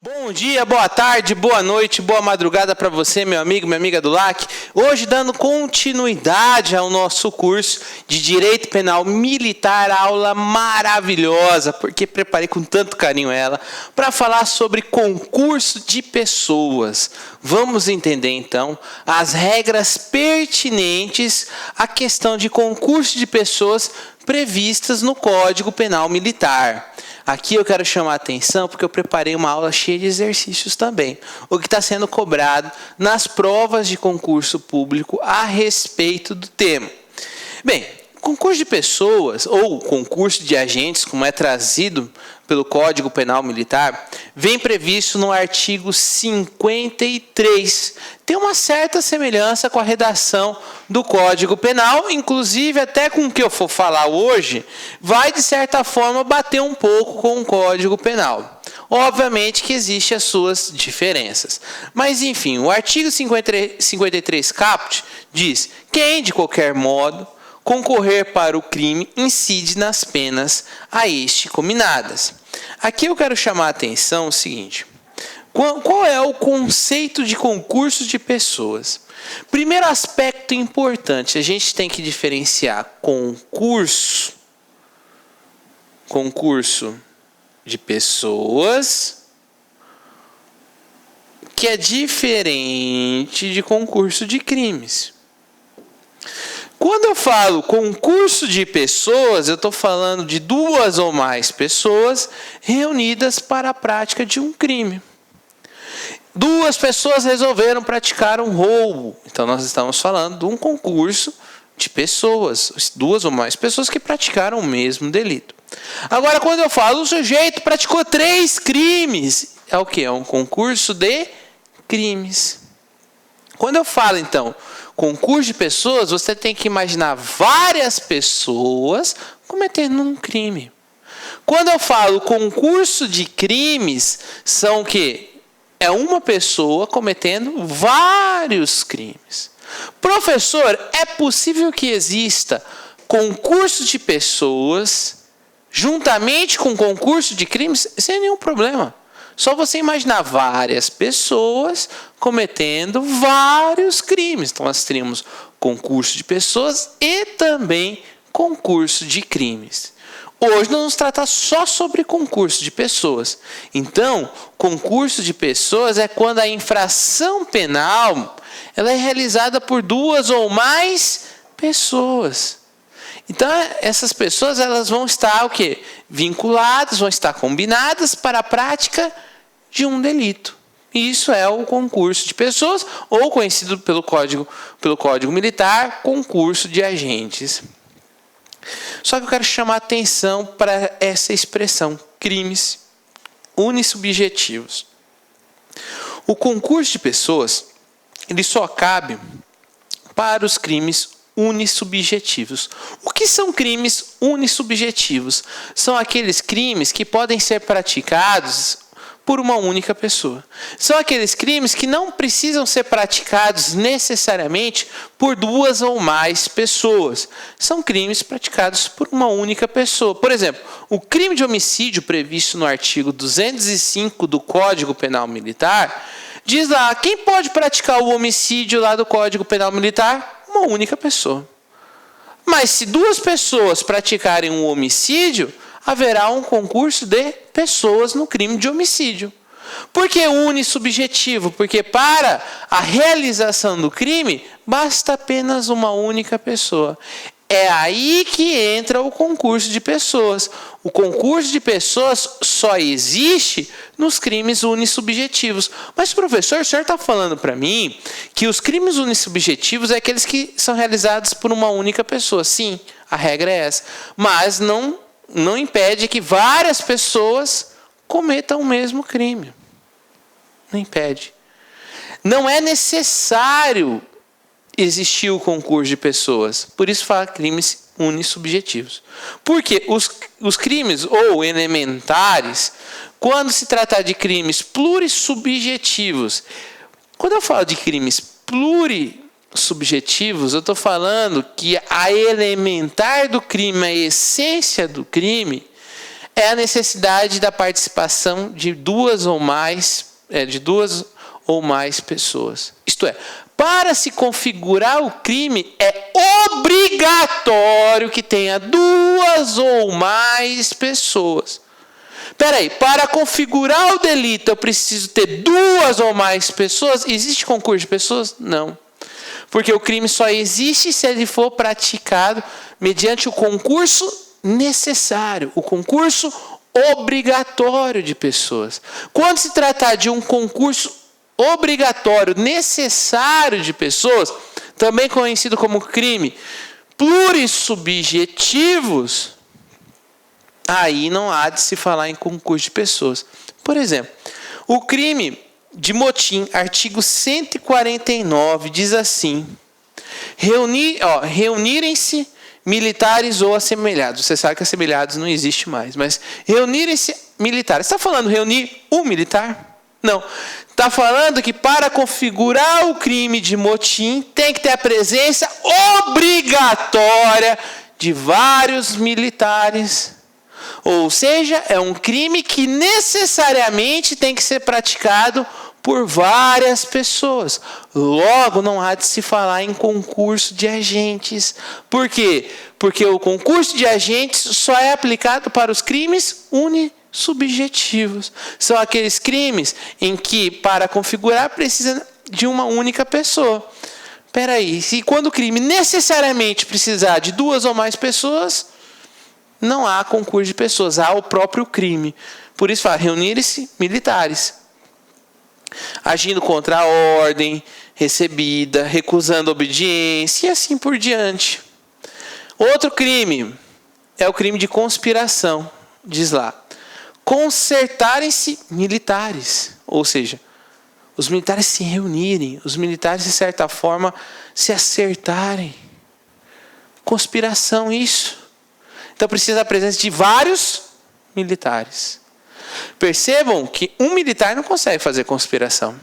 Bom dia, boa tarde, boa noite, boa madrugada para você, meu amigo, minha amiga do LAC. Hoje, dando continuidade ao nosso curso de Direito Penal Militar, aula maravilhosa, porque preparei com tanto carinho ela, para falar sobre concurso de pessoas. Vamos entender, então, as regras pertinentes à questão de concurso de pessoas previstas no Código Penal Militar. Aqui eu quero chamar a atenção porque eu preparei uma aula cheia de exercícios também. O que está sendo cobrado nas provas de concurso público a respeito do tema. Bem, concurso de pessoas ou concurso de agentes, como é trazido pelo Código Penal Militar, vem previsto no artigo 53. Tem uma certa semelhança com a redação do Código Penal, inclusive até com o que eu for falar hoje, vai de certa forma bater um pouco com o Código Penal. Obviamente que existem as suas diferenças. Mas enfim, o artigo 53 caput diz: quem de qualquer modo concorrer para o crime incide nas penas a este cominadas. Aqui eu quero chamar a atenção o seguinte: qual é o conceito de concurso de pessoas? Primeiro aspecto importante, a gente tem que diferenciar concurso de pessoas, que é diferente de concurso de crimes. Quando eu falo concurso de pessoas, eu estou falando de duas ou mais pessoas reunidas para a prática de um crime. Duas pessoas resolveram praticar um roubo. Então, nós estamos falando de um concurso de pessoas. Duas ou mais pessoas que praticaram o mesmo delito. Agora, quando eu falo, o sujeito praticou 3 crimes. É o quê? É um concurso de crimes. Quando eu falo, então, concurso de pessoas, você tem que imaginar várias pessoas cometendo um crime. Quando eu falo concurso de crimes, são o quê? É uma pessoa cometendo vários crimes. Professor, é possível que exista concurso de pessoas juntamente com concurso de crimes? Sem nenhum problema. Só você imaginar várias pessoas cometendo vários crimes. Então, nós teríamos concurso de pessoas e também concurso de crimes. Hoje nós vamos tratar só sobre concurso de pessoas. Então, concurso de pessoas é quando a infração penal ela é realizada por 2 ou mais pessoas. Então, essas pessoas elas vão estar o quê? Vinculadas, vão estar combinadas para a prática de um delito. Isso é o concurso de pessoas, ou conhecido pelo Código Militar, concurso de agentes. Só que eu quero chamar a atenção para essa expressão, crimes unissubjetivos. O concurso de pessoas, ele só cabe para os crimes unissubjetivos. O que são crimes unissubjetivos? São aqueles crimes que podem ser praticados por uma única pessoa. São aqueles crimes que não precisam ser praticados necessariamente por 2 ou mais pessoas. São crimes praticados por uma única pessoa. Por exemplo, o crime de homicídio previsto no artigo 205 do Código Penal Militar diz lá, quem pode praticar o homicídio lá do Código Penal Militar? Uma única pessoa. Mas se 2 pessoas praticarem um homicídio, haverá um concurso de pessoas no crime de homicídio. Por que unissubjetivo? Porque para a realização do crime, basta apenas uma única pessoa. É aí que entra o concurso de pessoas. O concurso de pessoas só existe nos crimes unissubjetivos. Mas, professor, o senhor está falando para mim que os crimes unissubjetivos é aqueles que são realizados por uma única pessoa. Sim, a regra é essa. Mas não impede que várias pessoas cometam o mesmo crime. Não impede. Não é necessário existir o concurso de pessoas. Por isso fala crimes unissubjetivos. Porque os crimes ou elementares, quando se tratar de crimes plurissubjetivos, quando eu falo de crimes plurissubjetivos, eu estou falando que a elementar do crime, a essência do crime, é a necessidade da participação de duas ou mais pessoas. Isto é, para se configurar o crime, é obrigatório que tenha duas ou mais pessoas. Peraí, para configurar o delito, eu preciso ter duas ou mais pessoas? Existe concurso de pessoas? Não. Porque o crime só existe se ele for praticado mediante o concurso necessário, o concurso obrigatório de pessoas. Quando se tratar de um concurso obrigatório, necessário de pessoas, também conhecido como crime plurissubjetivos, aí não há de se falar em concurso de pessoas. Por exemplo, o crime de motim, artigo 149, diz assim: reunirem-se militares ou assemelhados. Você sabe que assemelhados não existe mais, mas reunirem-se militares. Está falando reunir um militar? Não. Está falando que para configurar o crime de motim tem que ter a presença obrigatória de vários militares. Ou seja, é um crime que necessariamente tem que ser praticado por várias pessoas. Logo, não há de se falar em concurso de agentes. Por quê? Porque o concurso de agentes só é aplicado para os crimes unissubjetivos. São aqueles crimes em que, para configurar, precisa de uma única pessoa. Peraí, se quando o crime necessariamente precisar de duas ou mais pessoas, não há concurso de pessoas, há o próprio crime. Por isso fala, reunirem-se militares, agindo contra a ordem recebida, recusando obediência e assim por diante. Outro crime é o crime de conspiração. Diz lá, concertarem-se militares, ou seja, os militares se reunirem, os militares de certa forma se acertarem. Conspiração, isso. Então precisa da presença de vários militares. Percebam que um militar não consegue fazer conspiração.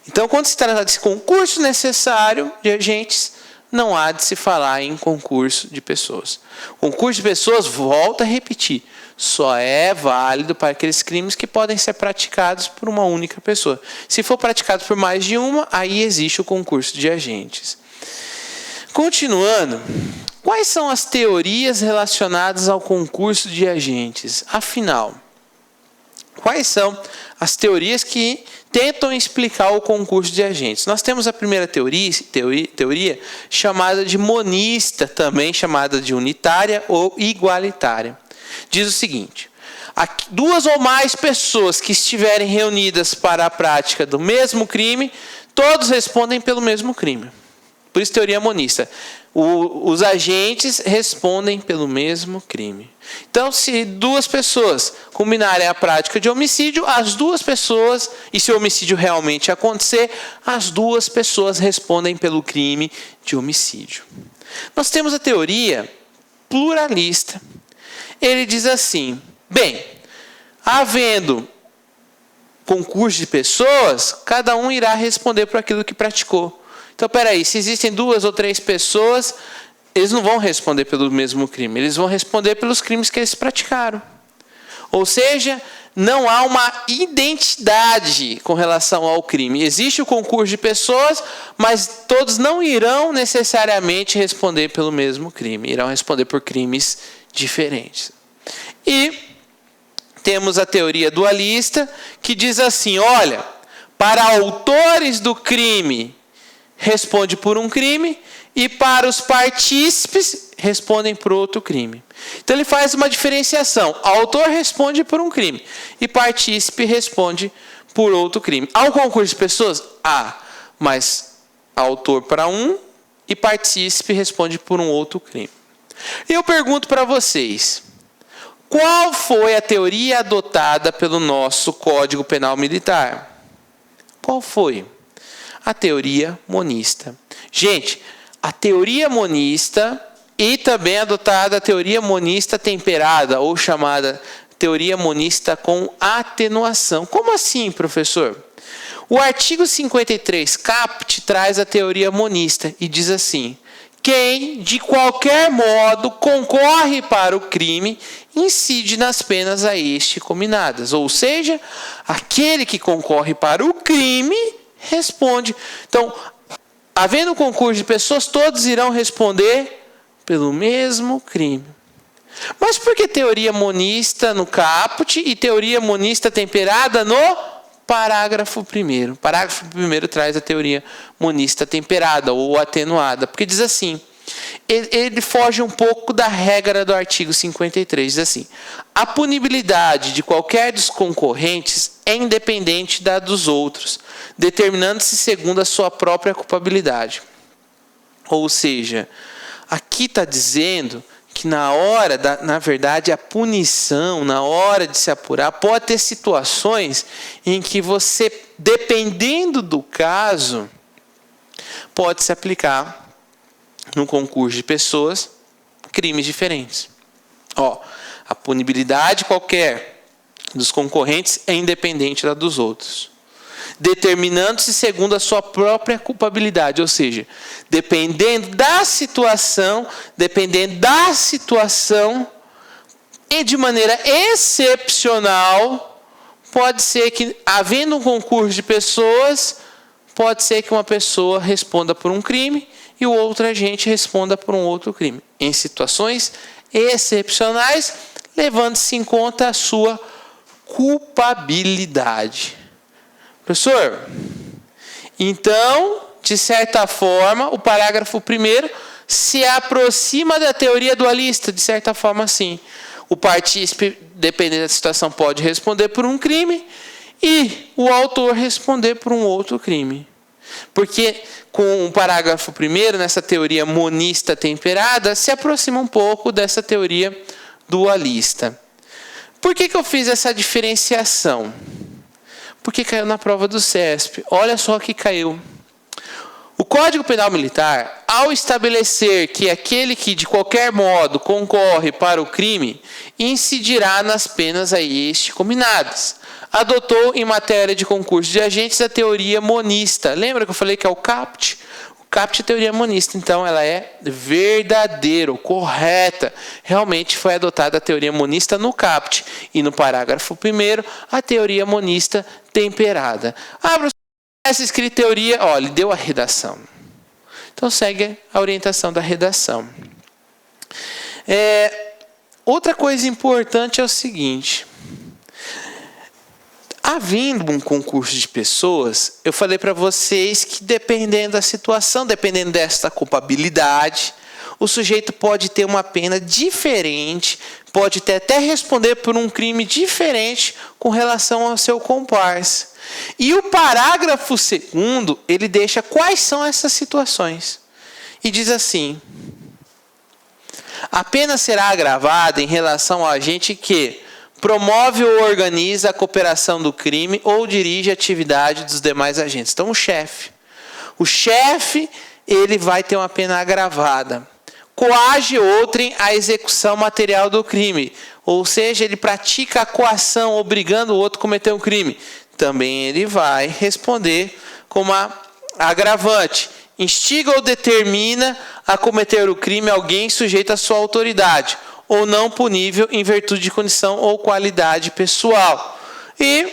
Então, quando se trata desse concurso necessário de agentes, não há de se falar em concurso de pessoas. Concurso de pessoas, volto a repetir, só é válido para aqueles crimes que podem ser praticados por uma única pessoa. Se for praticado por mais de uma, aí existe o concurso de agentes. Continuando, quais são as teorias relacionadas ao concurso de agentes? Afinal, quais são as teorias que tentam explicar o concurso de agentes? Nós temos a primeira teoria chamada de monista, também chamada de unitária ou igualitária. Diz o seguinte: duas ou mais pessoas que estiverem reunidas para a prática do mesmo crime, todos respondem pelo mesmo crime. Por isso, teoria monista. Os agentes respondem pelo mesmo crime. Então, se duas pessoas combinarem a prática de homicídio, as duas pessoas, e se o homicídio realmente acontecer, as duas pessoas respondem pelo crime de homicídio. Nós temos a teoria pluralista. Ele diz assim: bem, havendo concurso de pessoas, cada um irá responder por aquilo que praticou. Então, peraí, se existem duas ou três pessoas, eles não vão responder pelo mesmo crime, eles vão responder pelos crimes que eles praticaram. Ou seja, não há uma identidade com relação ao crime. Existe o concurso de pessoas, mas todos não irão necessariamente responder pelo mesmo crime, irão responder por crimes diferentes. E temos a teoria dualista, que diz assim: olha, para autores do crime, responde por um crime, e para os partícipes, respondem por outro crime. Então ele faz uma diferenciação. O autor responde por um crime, e partícipe responde por outro crime. Há um concurso de pessoas? Há, mas autor para um, e partícipe responde por um outro crime. E eu pergunto para vocês, qual foi a teoria adotada pelo nosso Código Penal Militar? Qual foi? A teoria monista. Gente, a teoria monista e também adotada a teoria monista temperada, ou chamada teoria monista com atenuação. Como assim, professor? O artigo 53 caput traz a teoria monista e diz assim, quem, de qualquer modo, concorre para o crime, incide nas penas a este cominadas. Ou seja, aquele que concorre para o crime responde. Então, havendo concurso de pessoas, todos irão responder pelo mesmo crime. Mas por que teoria monista no caput e teoria monista temperada no parágrafo 1º? O parágrafo 1º traz a teoria monista temperada ou atenuada, porque diz assim, ele foge um pouco da regra do artigo 53, diz assim, a punibilidade de qualquer dos concorrentes é independente da dos outros, determinando-se segundo a sua própria culpabilidade. Ou seja, aqui está dizendo que na verdade, a punição, na hora de se apurar, pode ter situações em que você, dependendo do caso, pode se aplicar no concurso de pessoas, crimes diferentes. A punibilidade qualquer dos concorrentes é independente da dos outros, determinando-se segundo a sua própria culpabilidade, ou seja, dependendo da situação e de maneira excepcional, pode ser que, havendo um concurso de pessoas, pode ser que uma pessoa responda por um crime e o outro agente responda por um outro crime. Em situações excepcionais, levando-se em conta a sua culpabilidade. Professor, então, de certa forma, o parágrafo 1º se aproxima da teoria dualista, de certa forma, sim. O partícipe, dependendo da situação, pode responder por um crime e o autor responder por um outro crime. Porque com o parágrafo 1º, nessa teoria monista temperada, se aproxima um pouco dessa teoria dualista. Por que eu fiz essa diferenciação? Porque caiu na prova do CESP. Olha só que caiu. O Código Penal Militar, ao estabelecer que aquele que de qualquer modo concorre para o crime, incidirá nas penas a este cominadas. Adotou em matéria de concurso de agentes a teoria monista. Lembra que eu falei que é o CAPT? O CAPT é a teoria monista, então ela é verdadeira, correta. Realmente foi adotada a teoria monista no CAPT. E no parágrafo 1º, a teoria monista temperada. Professor, essa escrita teoria, ele deu a redação. Então segue a orientação da redação. Outra coisa importante é o seguinte. Havendo um concurso de pessoas, eu falei para vocês que dependendo da situação, dependendo desta culpabilidade, o sujeito pode ter uma pena diferente, pode até responder por um crime diferente com relação ao seu comparsa. E o parágrafo 2º, ele deixa quais são essas situações. E diz assim, a pena será agravada em relação ao agente que promove ou organiza a cooperação do crime ou dirige a atividade dos demais agentes. Então, o chefe. O chefe, ele vai ter uma pena agravada. Coage outrem à execução material do crime. Ou seja, ele pratica a coação, obrigando o outro a cometer um crime. Também ele vai responder como agravante. Instiga ou determina a cometer o crime alguém sujeito à sua autoridade, ou não punível em virtude de condição ou qualidade pessoal. E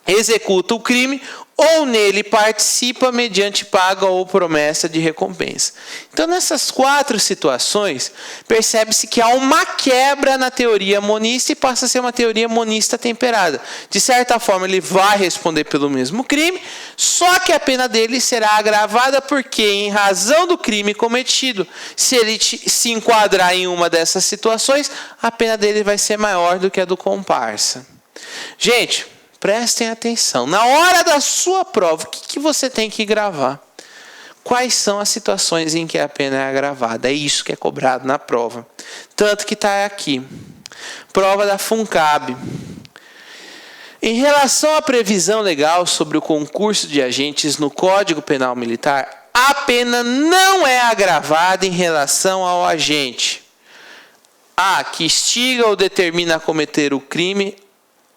executa o crime ou nele participa mediante paga ou promessa de recompensa. Então, nessas 4 situações, percebe-se que há uma quebra na teoria monista e passa a ser uma teoria monista temperada. De certa forma, ele vai responder pelo mesmo crime, só que a pena dele será agravada porque, em razão do crime cometido, se ele se enquadrar em uma dessas situações, a pena dele vai ser maior do que a do comparsa. Gente, prestem atenção. Na hora da sua prova, o que você tem que gravar? Quais são as situações em que a pena é agravada? É isso que é cobrado na prova. Tanto que está aqui. Prova da FUNCAB. Em relação à previsão legal sobre o concurso de agentes no Código Penal Militar, a pena não é agravada em relação ao agente A, que instiga ou determina a cometer o crime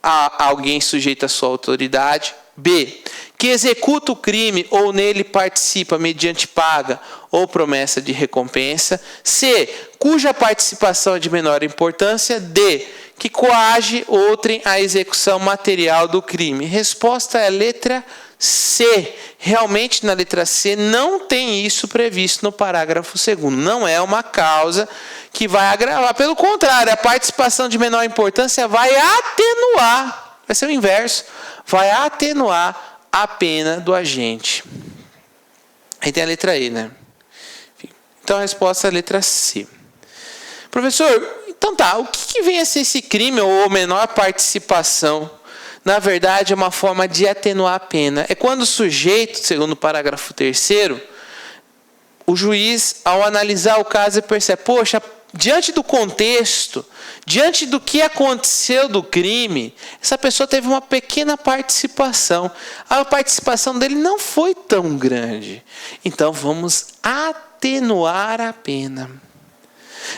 a alguém sujeito à sua autoridade. B, que executa o crime ou nele participa mediante paga ou promessa de recompensa. C, cuja participação é de menor importância. D, que coage outrem à execução material do crime. Resposta é a letra C. Realmente, na letra C, não tem isso previsto no parágrafo 2º. Não é uma causa que vai agravar. Pelo contrário, a participação de menor importância vai atenuar. Vai ser o inverso. Vai atenuar a pena do agente. Aí tem a letra E, né? Então, a resposta é a letra C. Professor, então tá, o que vem a ser esse crime ou menor participação? Na verdade, é uma forma de atenuar a pena. É quando o sujeito, segundo o parágrafo 3º, o juiz, ao analisar o caso, percebe, poxa, diante do contexto, diante do que aconteceu do crime, essa pessoa teve uma pequena participação. A participação dele não foi tão grande. Então, vamos atenuar a pena.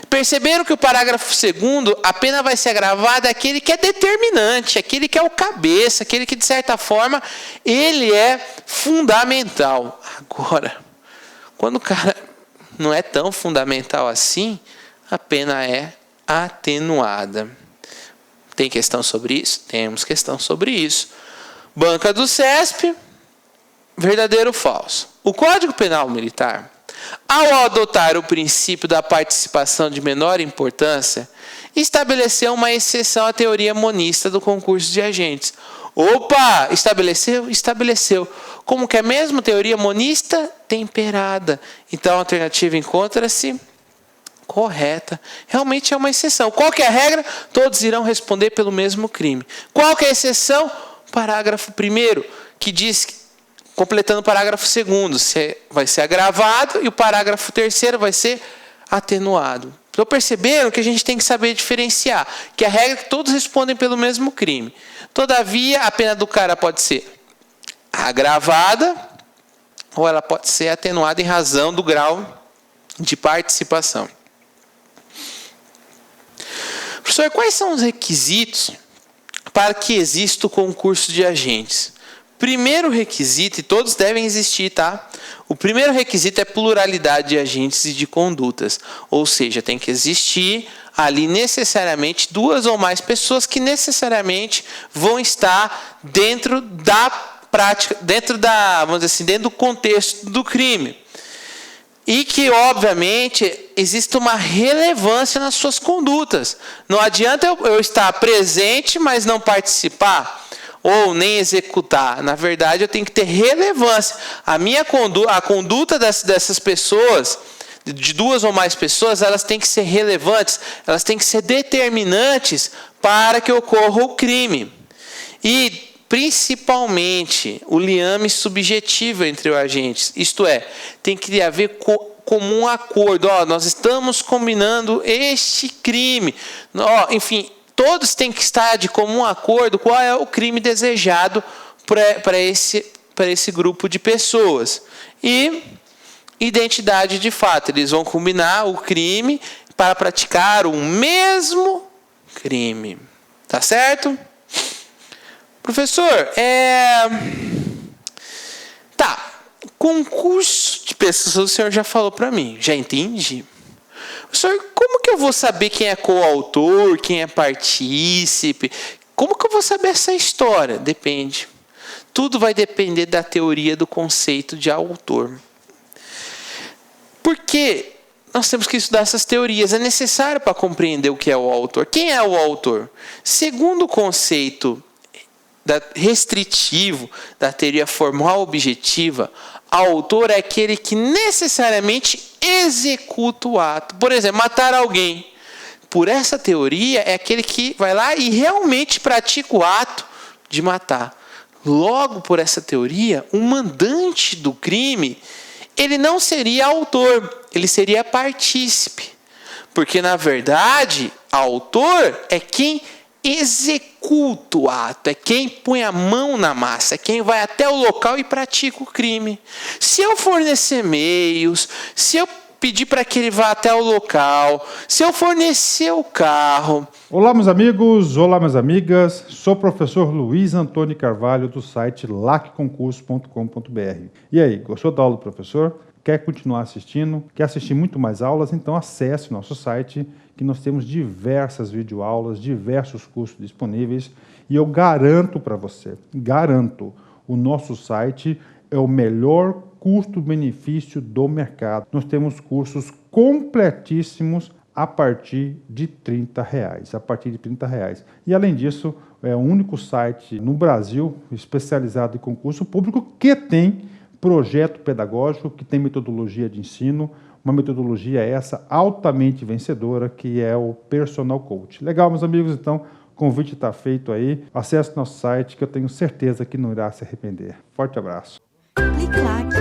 Perceberam que o parágrafo 2º, a pena vai ser agravada aquele que é determinante, aquele que é o cabeça, aquele que, de certa forma, ele é fundamental. Agora, quando o cara não é tão fundamental assim, a pena é atenuada. Tem questão sobre isso? Temos questão sobre isso. Banca do CESP, verdadeiro ou falso? O Código Penal Militar, ao adotar o princípio da participação de menor importância, estabeleceu uma exceção à teoria monista do concurso de agentes. Opa! Estabeleceu? Estabeleceu. Como que é mesmo teoria monista? Temperada. Então, a alternativa encontra-se correta. Realmente é uma exceção. Qual que é a regra? Todos irão responder pelo mesmo crime. Qual que é a exceção? Parágrafo 1º, que diz que, completando o parágrafo 2º, vai ser agravado e o parágrafo 3º vai ser atenuado. Então perceberam que a gente tem que saber diferenciar, que a regra é que todos respondem pelo mesmo crime. Todavia, a pena do cara pode ser agravada ou ela pode ser atenuada em razão do grau de participação. Professor, quais são os requisitos para que exista o concurso de agentes? Primeiro requisito, e todos devem existir, tá? O primeiro requisito é pluralidade de agentes e de condutas. Ou seja, tem que existir ali necessariamente 2 ou mais pessoas que necessariamente vão estar dentro da prática, vamos dizer assim, dentro do contexto do crime. E que, obviamente, existe uma relevância nas suas condutas. Não adianta eu estar presente, mas não participar, ou nem executar. Na verdade, eu tenho que ter relevância. A conduta dessas pessoas, de 2 ou mais pessoas, elas têm que ser relevantes, elas têm que ser determinantes para que ocorra o crime. E, principalmente, o liame subjetivo entre os agentes. Isto é, tem que haver comum acordo. Nós estamos combinando este crime. Enfim, todos têm que estar de comum acordo qual é o crime desejado para esse grupo de pessoas. E identidade de fato. Eles vão combinar o crime para praticar o mesmo crime. Tá certo? Professor, Tá. Concurso de pessoas, o senhor já falou para mim. Já entendi. Professor, como que eu vou saber quem é coautor, quem é partícipe? Como que eu vou saber essa história? Depende. Tudo vai depender da teoria do conceito de autor. Por quê? Nós temos que estudar essas teorias. É necessário para compreender o que é o autor. Quem é o autor? Segundo o conceito restritivo da teoria formal objetiva, autor é aquele que necessariamente executa o ato. Por exemplo, matar alguém. Por essa teoria, é aquele que vai lá e realmente pratica o ato de matar. Logo, por essa teoria, o mandante do crime, ele não seria autor, ele seria partícipe. Porque, na verdade, autor é quem executa o ato, é quem põe a mão na massa, é quem vai até o local e pratica o crime. Se eu fornecer meios, se eu pedir para que ele vá até o local, se eu fornecer o carro... Olá, meus amigos, olá, minhas amigas, sou o professor Luiz Antônio Carvalho do site lacconcurso.com.br. E aí, gostou da aula do professor? quer continuar assistindo, quer assistir muito mais aulas, então acesse o nosso site, que nós temos diversas videoaulas, diversos cursos disponíveis, e eu garanto para você, o nosso site é o melhor custo-benefício do mercado. Nós temos cursos completíssimos a partir de R$30. E além disso, é o único site no Brasil especializado em concurso público que tem projeto pedagógico, que tem metodologia de ensino, uma metodologia essa altamente vencedora, que é o Personal Coach. Legal, meus amigos? Então, o convite está feito aí. Acesse nosso site, que eu tenho certeza que não irá se arrepender. Forte abraço. Clique like.